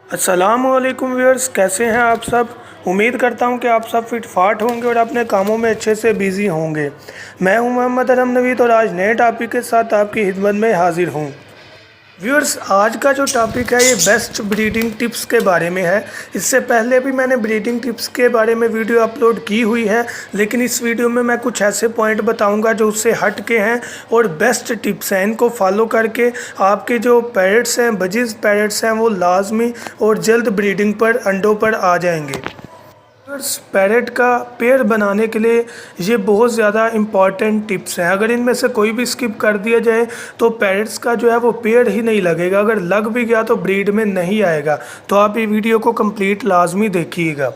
अस्सलामुअलैकुम व्यूअर्स, कैसे हैं आप सब। उम्मीद करता हूं कि आप सब फिट फाट होंगे और अपने कामों में अच्छे से बिज़ी होंगे। मैं हूं मोहम्मद अरम नवीद और आज नए टॉपिक के साथ आपकी खिदमत में हाजिर हूं। व्यूअर्स, आज का जो टॉपिक है ये बेस्ट ब्रीडिंग टिप्स के बारे में है। इससे पहले भी मैंने ब्रीडिंग टिप्स के बारे में वीडियो अपलोड की हुई है, लेकिन इस वीडियो में मैं कुछ ऐसे पॉइंट बताऊंगा जो उससे हट के हैं और बेस्ट टिप्स हैं। इनको फॉलो करके आपके जो पैरट्स हैं, बजीज पैरट्स हैं, वो लाजमी और जल्द ब्रीडिंग पर, अंडों पर आ जाएंगे। पैरेट का पेड़ बनाने के लिए ये बहुत ज़्यादा इम्पॉर्टेंट टिप्स हैं। अगर इनमें से कोई भी स्किप कर दिया जाए तो पैरेट्स का जो है वो पेड़ ही नहीं लगेगा। अगर लग भी गया तो ब्रीड में नहीं आएगा। तो आप ये वीडियो को कंप्लीट लाजमी देखिएगा।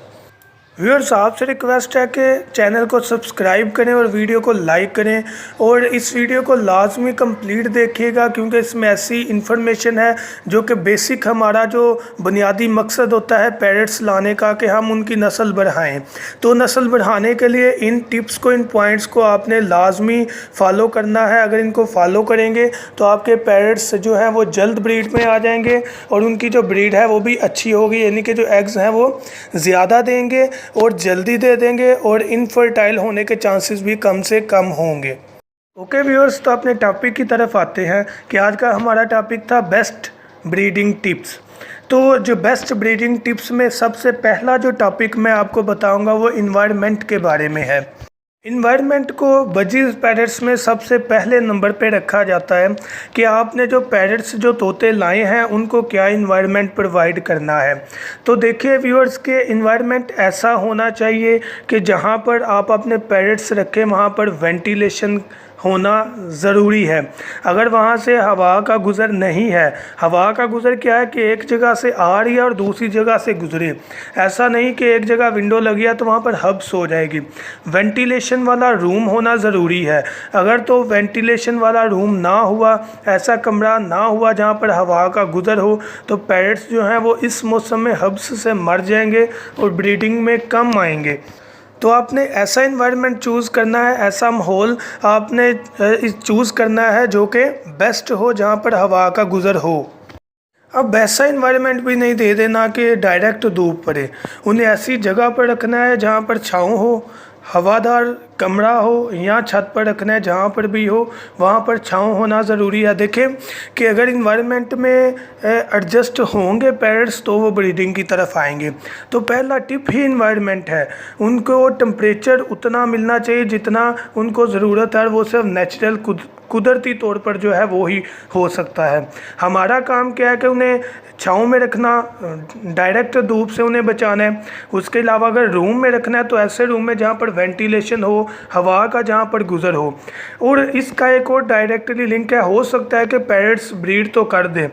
व्यूअर्स, आपसे रिक्वेस्ट है कि चैनल को सब्सक्राइब करें और वीडियो को लाइक करें और इस वीडियो को लाजमी कंप्लीट देखिएगा, क्योंकि इसमें ऐसी इन्फॉर्मेशन है जो कि बेसिक हमारा जो बुनियादी मकसद होता है पैरट्स लाने का, कि हम उनकी नस्ल बढ़ाएं। तो नस्ल बढ़ाने के लिए इन टिप्स को, इन पॉइंट्स को आपने लाजमी फ़ॉलो करना है। अगर इनको फॉलो करेंगे तो आपके पैरट्स जो हैं वो जल्द ब्रीड में आ जाएंगे और उनकी जो ब्रीड है वो भी अच्छी होगी, यानी कि जो एग्स हैं वो ज़्यादा देंगे और जल्दी दे देंगे और इनफर्टाइल होने के चांसेस भी कम से कम होंगे। ओके व्यूअर्स, तो अपने टॉपिक की तरफ आते हैं कि आज का हमारा टॉपिक था बेस्ट ब्रीडिंग टिप्स। तो जो बेस्ट ब्रीडिंग टिप्स में सबसे पहला जो टॉपिक मैं आपको बताऊंगा वो इन्वायरमेंट के बारे में है। इन्वायरमेंट को बजीज पैरट्स में सबसे पहले नंबर पे रखा जाता है कि आपने जो पैरट्स, जो तोते लाए हैं, उनको क्या इन्वायरमेंट प्रोवाइड करना है। तो देखिए व्यूअर्स, के इन्वायरमेंट ऐसा होना चाहिए कि जहाँ पर आप अपने पैरट्स रखें वहाँ पर वेंटिलेशन होना ज़रूरी है। अगर वहाँ से हवा का गुज़र नहीं है, हवा का गुज़र क्या है कि एक जगह से आ रही है और दूसरी जगह से गुज़रे, ऐसा नहीं कि एक जगह विंडो लगी है तो वहाँ पर हब्स हो जाएगी। वेंटिलेशन वाला रूम होना ज़रूरी है। अगर तो वेंटिलेशन वाला रूम ना हुआ, ऐसा कमरा ना हुआ जहाँ पर हवा का गुज़र हो, तो पैरट्स जो हैं वो इस मौसम में हब्स से मर जाएंगे और ब्रीडिंग में कम आएंगे। तो आपने ऐसा इन्वायरमेंट चूज़ करना है, ऐसा माहौल आपने चूज़ करना है जो कि बेस्ट हो, जहाँ पर हवा का गुज़र हो। अब ऐसा इन्वायरमेंट भी नहीं दे देना कि डायरेक्ट धूप पड़े। उन्हें ऐसी जगह पर रखना है जहाँ पर छाँव हो, हवादार कमरा हो, या छत पर रखना है, जहाँ पर भी हो वहाँ पर छाँव होना ज़रूरी है। देखें कि अगर इन्वायरमेंट में एडजस्ट होंगे पैरट्स तो वो ब्रीडिंग की तरफ आएंगे। तो पहला टिप ही इन्वायरमेंट है। उनको टेम्परेचर उतना मिलना चाहिए जितना उनको ज़रूरत है, वो सिर्फ नेचुरल कुदरती तौर पर जो है वो ही हो सकता है। हमारा काम क्या है कि उन्हें छाँव में रखना, डायरेक्ट धूप से उन्हें बचाना है। उसके अलावा अगर रूम में रखना है तो ऐसे रूम में जहाँ पर वेंटिलेशन हो, हवा का जहाँ पर गुज़र हो। और इसका एक और डायरेक्टली लिंक है, हो सकता है कि पैरट्स ब्रीड तो कर दें,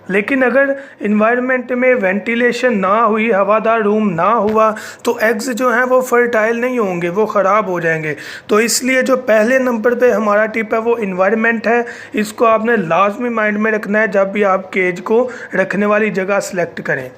लेकिन अगर इन्वायरमेंट में वेंटिलेशन ना हुई, हवादार रूम ना हुआ, तो एग्स जो हैं वो फर्टाइल नहीं होंगे, वो ख़राब हो जाएंगे। तो इसलिए जो पहले नंबर पे हमारा टिप है वो इन्वायरमेंट है। इसको आपने लाजमी माइंड में रखना है जब भी आप केज को रखने वाली जगह सेलेक्ट करें।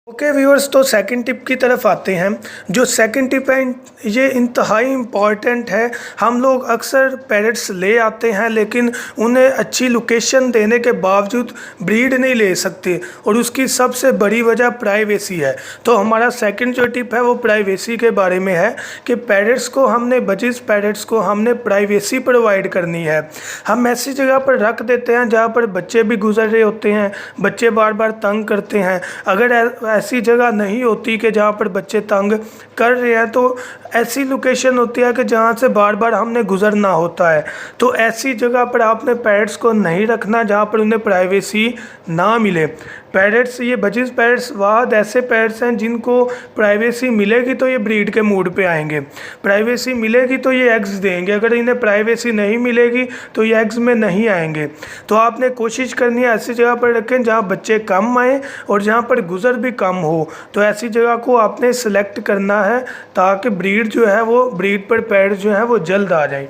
ओके व्यूअर्स, तो सेकंड टिप की तरफ आते हैं। जो सेकंड टिप है ये इंतहाई इम्पॉर्टेंट है। हम लोग अक्सर पैरट्स ले आते हैं लेकिन उन्हें अच्छी लोकेशन देने के बावजूद ब्रीड नहीं ले सकते, और उसकी सबसे बड़ी वजह प्राइवेसी है। तो हमारा सेकंड जो टिप है वो प्राइवेसी के बारे में है कि पैरट्स को हमने, बजीज पैरट्स को हमने प्राइवेसी प्रोवाइड करनी है। हम ऐसी जगह पर रख देते हैं जहाँ पर बच्चे भी गुजर रहे होते हैं, बच्चे बार बार तंग करते हैं। अगर ऐसी जगह नहीं होती कि जहाँ पर बच्चे तंग कर रहे हैं, तो ऐसी लोकेशन होती है कि जहाँ से बार बार हमने गुजरना होता है। तो ऐसी जगह पर आपने पैरट्स को नहीं रखना जहाँ पर उन्हें प्राइवेसी ना मिले। पैरट्स, ये बजीज पैरट्स वाद ऐसे पैरट्स हैं जिनको प्राइवेसी मिलेगी तो ये ब्रीड के मूड पे आएंगे, प्राइवेसी मिलेगी तो ये एग्स देंगे। अगर इन्हें प्राइवेसी नहीं मिलेगी तो ये एग्स में नहीं आएंगे। तो आपने कोशिश करनी है ऐसी जगह पर रखें जहाँ बच्चे कम आएँ और जहाँ पर गुज़र भी कम हो। तो ऐसी जगह को आपने सेलेक्ट करना है ताकि ब्रीड जो है वो, ब्रीड पर पैरट्स जो है वो जल्द आ जाए।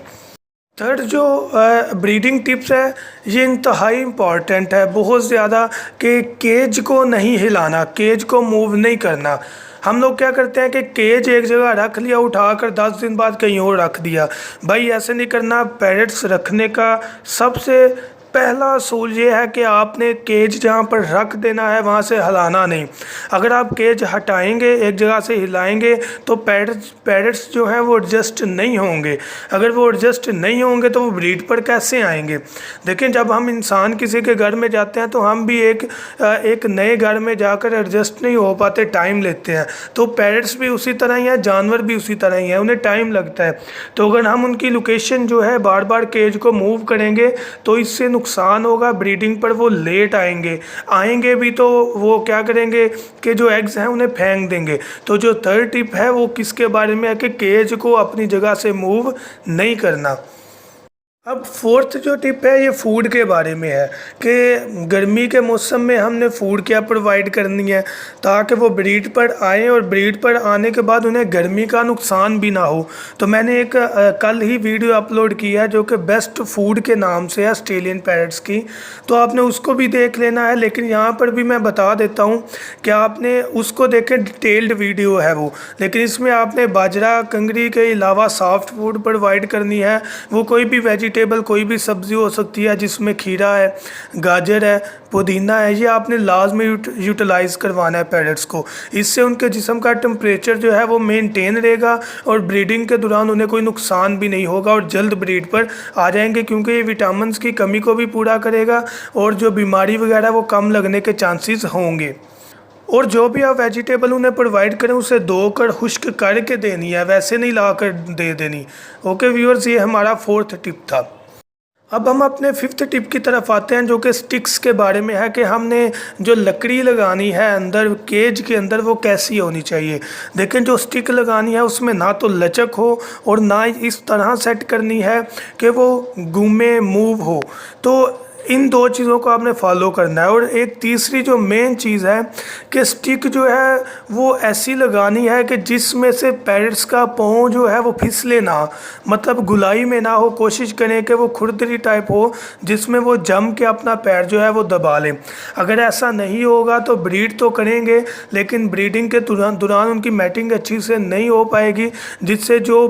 थर्ड जो ब्रीडिंग टिप्स है ये इंतहाई इम्पॉर्टेंट है बहुत ज़्यादा, कि केज को नहीं हिलाना, केज को मूव नहीं करना। हम लोग क्या करते हैं कि केज एक जगह रख लिया, उठाकर 10 दिन बाद कहीं और रख दिया। भाई ऐसे नहीं करना। पैरट्स रखने का सबसे पहला असूल ये है कि आपने केज जहाँ पर रख देना है वहाँ से हिलाना नहीं। अगर आप केज हटाएंगे, एक जगह से हिलाएंगे, तो पैरट्स जो हैं वो एडजस्ट नहीं होंगे। अगर वो एडजस्ट नहीं होंगे तो वो ब्रीड पर कैसे आएंगे। देखें, जब हम इंसान किसी के घर में जाते हैं तो हम भी एक नए घर में जाकर एडजस्ट नहीं हो पाते, टाइम लेते हैं। तो पैरट्स भी उसी तरह ही हैं, जानवर भी उसी तरह ही हैं, उन्हें टाइम लगता है। तो अगर हम उनकी लोकेशन जो है बार बार केज को मूव करेंगे तो इससे नुकसान होगा, ब्रीडिंग पर वो लेट आएंगे भी तो वो क्या करेंगे कि जो एग्स हैं उन्हें फेंक देंगे। तो जो थर्ड टिप है वो किसके बारे में है कि केज को अपनी जगह से मूव नहीं करना। अब फोर्थ जो टिप है ये फूड के बारे में है कि गर्मी के मौसम में हमने फूड क्या प्रोवाइड करनी है ताकि वो ब्रीड पर आए और ब्रीड पर आने के बाद उन्हें गर्मी का नुकसान भी ना हो। तो मैंने एक कल ही वीडियो अपलोड किया है जो कि बेस्ट फूड के नाम से है ऑस्ट्रेलियन पैरट्स की, तो आपने उसको भी देख लेना है। लेकिन यहाँ पर भी मैं बता देता हूँ कि आपने उसको देखें, डिटेल्ड वीडियो है वो, लेकिन इसमें आपने बाजरा कंगरी के अलावा सॉफ्ट फूड प्रोवाइड करनी है। वो कोई भी वेजिटेबल, कोई भी सब्ज़ी हो सकती है जिसमें खीरा है, गाजर है, पुदीना है, ये आपने लाजमी यूटिलाइज़ करवाना है पैरट्स को। इससे उनके जिस्म का टेम्परेचर जो है वो मेंटेन रहेगा और ब्रीडिंग के दौरान उन्हें कोई नुकसान भी नहीं होगा और जल्द ब्रीड पर आ जाएंगे, क्योंकि ये विटामिन्स की कमी को भी पूरा करेगा और जो बीमारी वगैरह वो कम लगने के चांसेस होंगे। और जो भी आप वेजिटेबल उन्हें प्रोवाइड करें उसे धोकर खुश्क करके देनी है, वैसे नहीं ला कर दे देनी। ओके व्यूअर्स, ये हमारा फोर्थ टिप था। अब हम अपने फिफ्थ टिप की तरफ आते हैं जो कि स्टिक्स के बारे में है कि हमने जो लकड़ी लगानी है अंदर केज के अंदर वो कैसी होनी चाहिए। देखें, जो स्टिक लगानी है उसमें ना तो लचक हो और ना इस तरह सेट करनी है कि वो घूमे, मूव हो। तो इन दो चीज़ों को आपने फॉलो करना है। और एक तीसरी जो मेन चीज़ है कि स्टिक जो है वो ऐसी लगानी है कि जिसमें से पैरट्स का पाँव जो है वो फिसले ना, मतलब गुलाई में ना हो। कोशिश करें कि वो खुरदरी टाइप हो जिसमें वो जम के अपना पैर जो है वो दबा लें। अगर ऐसा नहीं होगा तो ब्रीड तो करेंगे लेकिन ब्रीडिंग के दौरान उनकी मैटिंग अच्छी से नहीं हो पाएगी, जिससे जो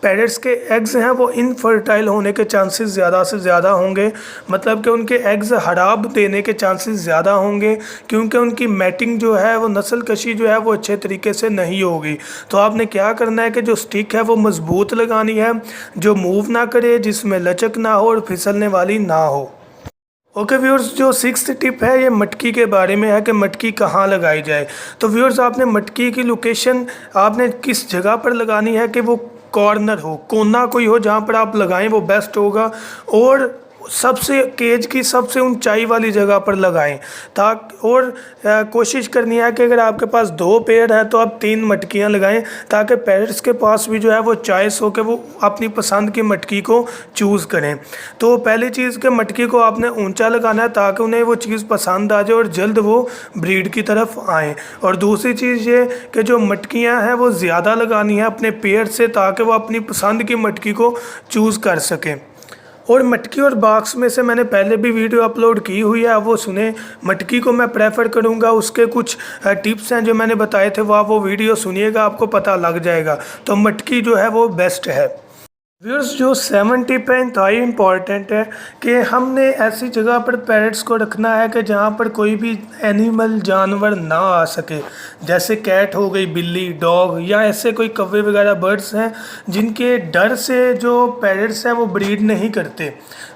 पैरट्स के एग्स हैं वो इनफर्टाइल होने के चांसेस ज़्यादा से ज़्यादा होंगे, मतलब कि उनके एग्स हराब देने के चांसेस ज़्यादा होंगे, क्योंकि उनकी मैटिंग जो है वो नस्ल कशी जो है वो अच्छे तरीके से नहीं होगी। तो आपने क्या करना है कि जो स्टिक है वो मज़बूत लगानी है, जो मूव ना करे, जिसमें लचक ना हो और फिसलने वाली ना हो। ओके व्यूअर्स, जो सिक्स्थ टिप है ये मटकी के बारे में है कि मटकी कहाँ लगाई जाए। तो व्यूअर्स, आपने मटकी की लोकेशन आपने किस जगह पर लगानी है कि वो कॉर्नर हो, कोना कोई हो जहाँ पर आप लगाएं वो बेस्ट होगा। और सबसे केज की सबसे ऊंचाई वाली जगह पर लगाएं और कोशिश करनी है कि अगर आपके पास 2 पेड़ है तो आप 3 मटकियां लगाएं, ताकि पैरट्स के पास भी जो है वो चॉइस हो कि वो अपनी पसंद की मटकी को चूज़ करें। तो पहली चीज़ कि मटकी को आपने ऊंचा लगाना है ताकि उन्हें वो चीज़ पसंद आ जाए और जल्द वो ब्रीड की तरफ आएँ। और दूसरी चीज़ ये कि जो मटकियाँ हैं वो ज़्यादा लगानी है अपने पेड़ से, ताकि वो अपनी पसंद की मटकी को चूज़ कर सकें। और मटकी और बॉक्स में से मैंने पहले भी वीडियो अपलोड की हुई है, आप वो सुने। मटकी को मैं प्रेफर करूँगा, उसके कुछ टिप्स हैं जो मैंने बताए थे, वो वीडियो सुनिएगा, आपको पता लग जाएगा। तो मटकी जो है वो बेस्ट है। व्यूअर्स, जो 7 टिप है इंतहाई इम्पॉर्टेंट है कि हमने ऐसी जगह पर पैरट्स को रखना है कि जहाँ पर कोई भी एनिमल, जानवर ना आ सके, जैसे कैट हो गई, बिल्ली, डॉग, या ऐसे कोई कौवे वगैरह बर्ड्स हैं जिनके डर से जो पैरट्स हैं वो ब्रीड नहीं करते,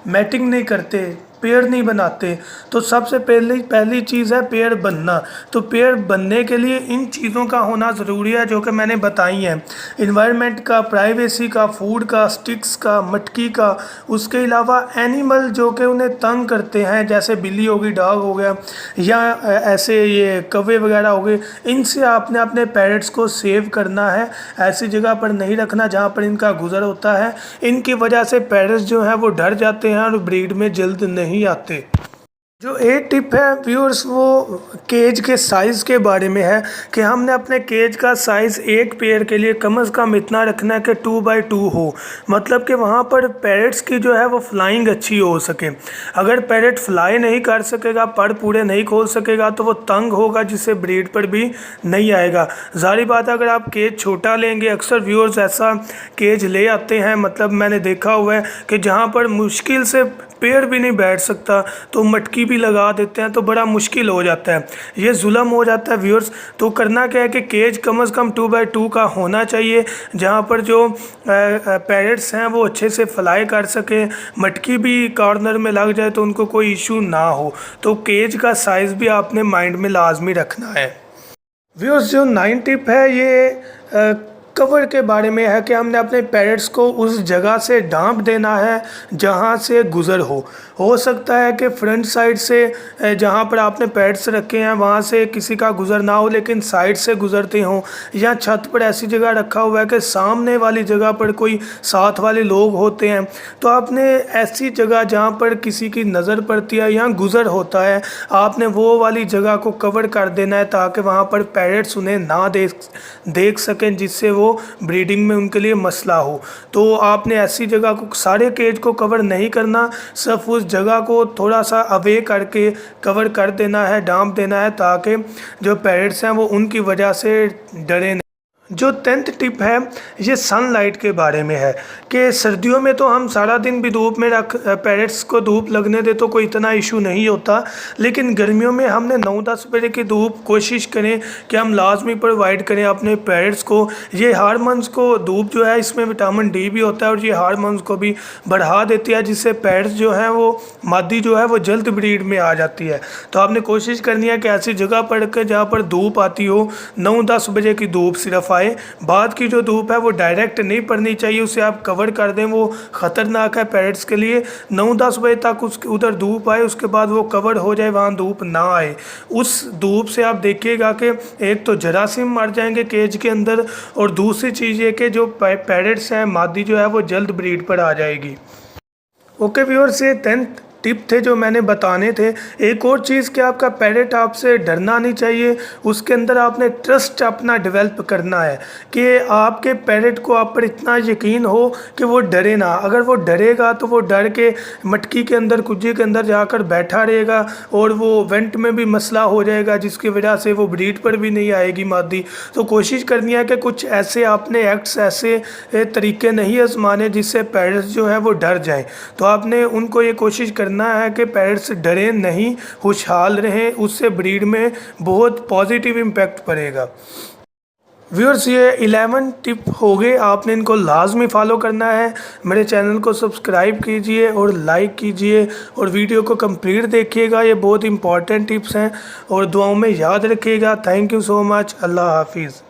मैटिंग नहीं करते, पेड़ नहीं बनाते। तो सबसे पहली चीज़ है पेड़ बनना। तो पेड़ बनने के लिए इन चीज़ों का होना ज़रूरी है जो कि मैंने बताई हैं, इन्वायरमेंट का, प्राइवेसी का, फूड का, स्टिक्स का, मटकी का। उसके अलावा एनिमल जो कि उन्हें तंग करते हैं, जैसे बिल्ली हो गई, डॉग हो गया, या ऐसे ये कौवे वगैरह हो गए, इनसे आपने अपने पैरट्स को सेव करना है। ऐसी जगह पर नहीं रखना जहाँ पर इनका गुजर होता है। इनकी वजह से पैरट्स जो हैं वो डर जाते हैं और ब्रीड में जल्द नहीं आते। जो 8 टिप है व्यूअर्स वो केज के साइज़ के बारे में है कि हमने अपने केज का साइज़ एक पेयर के लिए कम से कम इतना रखना है कि 2x2 हो, मतलब कि वहाँ पर पैरेट्स की जो है वो फ्लाइंग अच्छी हो सके। अगर पैरेट फ्लाई नहीं कर सकेगा, पर पूरे नहीं खोल सकेगा, तो वो तंग होगा, जिससे ब्रीड पर भी नहीं आएगा। ज़ाहिर बात है अगर आप केज छोटा लेंगे, अक्सर व्यूअर्स ऐसा केज ले आते हैं, मतलब मैंने देखा हुआ है कि जहाँ पर मुश्किल से पेड़ भी नहीं बैठ सकता तो मटकी भी लगा देते हैं, तो बड़ा मुश्किल हो जाता है, ये जुल्म हो जाता है व्यूअर्स। तो करना क्या है कि केज कम से कम 2x2 का होना चाहिए, जहाँ पर जो पैरेट्स हैं वो अच्छे से फ्लाई कर सकें, मटकी भी कॉर्नर में लग जाए तो उनको कोई इशू ना हो। तो केज का साइज़ भी आपने माइंड में लाजमी रखना है। व्यूअर्स जो 9 टिप है ये कवर के बारे में है कि हमने अपने पैरेट्स को उस जगह से ढांप देना है जहां से गुज़र हो सकता है कि फ्रंट साइड से जहां पर आपने पैरेट्स रखे हैं वहां से किसी का गुज़र ना हो, लेकिन साइड से गुज़रते हों, या छत पर ऐसी जगह रखा हुआ है कि सामने वाली जगह पर कोई साथ वाले लोग होते हैं, तो आपने ऐसी जगह जहां पर किसी की नज़र पड़ती है या गुज़र होता है, आपने वो वाली जगह को कवर कर देना है ताकि वहां पर पैरेट्स उन्हें ना देख सकें, जिससे वो ब्रीडिंग में उनके लिए मसला हो। तो आपने ऐसी जगह को, सारे केज को कवर नहीं करना, सिर्फ उस जगह को थोड़ा सा अवे करके कवर कर देना है, ढांप देना है, ताकि जो पैरेट्स हैं वो उनकी वजह से डरे नहीं। जो 10th टिप है ये सनलाइट के बारे में है कि सर्दियों में तो हम सारा दिन भी धूप में पैरेट्स को धूप लगने दे तो कोई इतना इशू नहीं होता, लेकिन गर्मियों में हमने 9-10 बजे की धूप कोशिश करें कि हम लाजमी प्रोवाइड करें अपने पैरेट्स को। ये हार्मोन्स को, धूप जो है इसमें विटामिन डी भी होता है और ये हार्मोन्स को भी बढ़ा देती है, जिससे पैरेट्स जो हैं वो मादी जो है वो जल्द ब्रीड में आ जाती है। तो आपने कोशिश करनी है कि ऐसी जगह पर के जहाँ पर धूप आती हो, 9-10 बजे की धूप सिर्फ आए, बाद की जो धूप है वो डायरेक्ट नहीं पड़नी चाहिए, उसे आप कवर कर दें, वो ख़तरनाक है पैरेट्स के लिए। 9-10 बजे तक उसके उधर धूप आए, उसके बाद वो कवर हो जाए, वहाँ धूप ना आए। उस धूप से आप देखिएगा कि एक तो जरासीम मर जाएंगे केज के अंदर, और दूसरी चीज़ ये कि जो पैरेट्स हैं मादी जो है वो जल्द ब्रीड पर आ जाएगी। ओके व्यूअर्स, ये 10th टिप थे जो मैंने बताने थे। एक और चीज़ कि आपका पैरेट आपसे डरना नहीं चाहिए, उसके अंदर आपने ट्रस्ट अपना डेवलप करना है कि आपके पैरेट को आप पर इतना यकीन हो कि वो डरे ना। अगर वो डरेगा तो वो डर के मटकी के अंदर, कुज्जे के अंदर जाकर बैठा रहेगा और वो वेंट में भी मसला हो जाएगा, जिसकी वजह से वो ब्रीड पर भी नहीं आएगी मादी। तो कोशिश करनी है कि कुछ ऐसे आपने एक्ट्स, ऐसे तरीके नहीं आजमाने जिससे पैरेट्स जो है वो डर जाएं। तो आपने उनको ये कोशिश करना है कि पैरेट्स डरे नहीं, खुशहाल रहें, उससे ब्रीड में बहुत पॉजिटिव इम्पैक्ट पड़ेगा। व्यूअर्स ये 11 टिप हो गए, आपने इनको लाजमी फॉलो करना है। मेरे चैनल को सब्सक्राइब कीजिए और लाइक कीजिए और वीडियो को कंप्लीट देखिएगा, ये बहुत इंपॉर्टेंट टिप्स हैं, और दुआओं में याद रखिएगा। Thank you so much. अल्लाह हाफिज़।